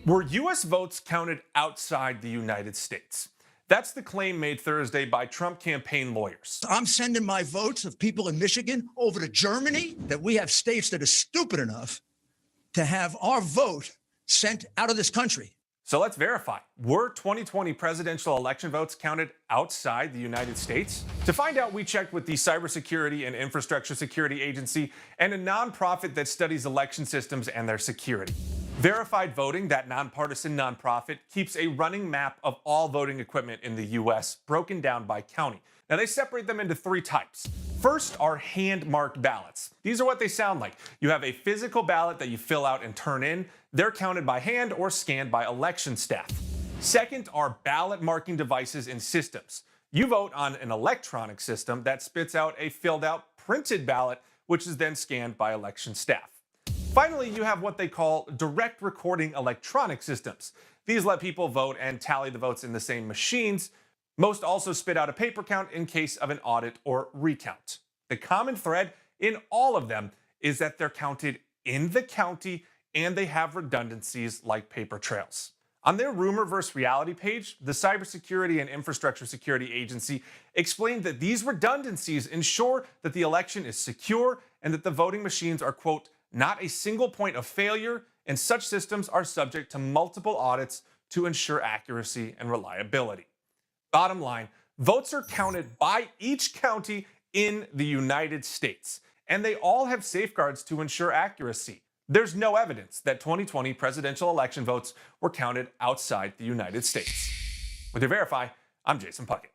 Were U.S. votes counted outside the United States? That's the claim made Thursday by Trump campaign lawyers. I'm sending my votes of people in Michigan over to Germany, that we have states that are stupid enough to have our vote sent out of this country. So let's verify. Were 2020 presidential election votes counted outside the United States? To find out, we checked with the Cybersecurity and Infrastructure Security Agency and a nonprofit that studies election systems and their security. Verified Voting, that nonpartisan nonprofit, keeps a running map of all voting equipment in the U.S., broken down by county. Now, they separate them into three types. First are hand-marked ballots. These are what they sound like. You have a physical ballot that you fill out and turn in. They're counted by hand or scanned by election staff. Second are ballot marking devices and systems. You vote on an electronic system that spits out a filled-out printed ballot, which is then scanned by election staff. Finally, you have what they call direct recording electronic systems. These let people vote and tally the votes in the same machines. Most also spit out a paper count in case of an audit or recount. The common thread in all of them is that they're counted in the county and they have redundancies like paper trails. On their rumor versus reality page, the Cybersecurity and Infrastructure Security Agency explained that these redundancies ensure that the election is secure and that the voting machines are, quote, not a single point of failure, and such systems are subject to multiple audits to ensure accuracy and reliability. Bottom line, votes are counted by each county in the United States, and they all have safeguards to ensure accuracy. There's no evidence that 2020 presidential election votes were counted outside the United States. With your Verify, I'm Jason Puckett.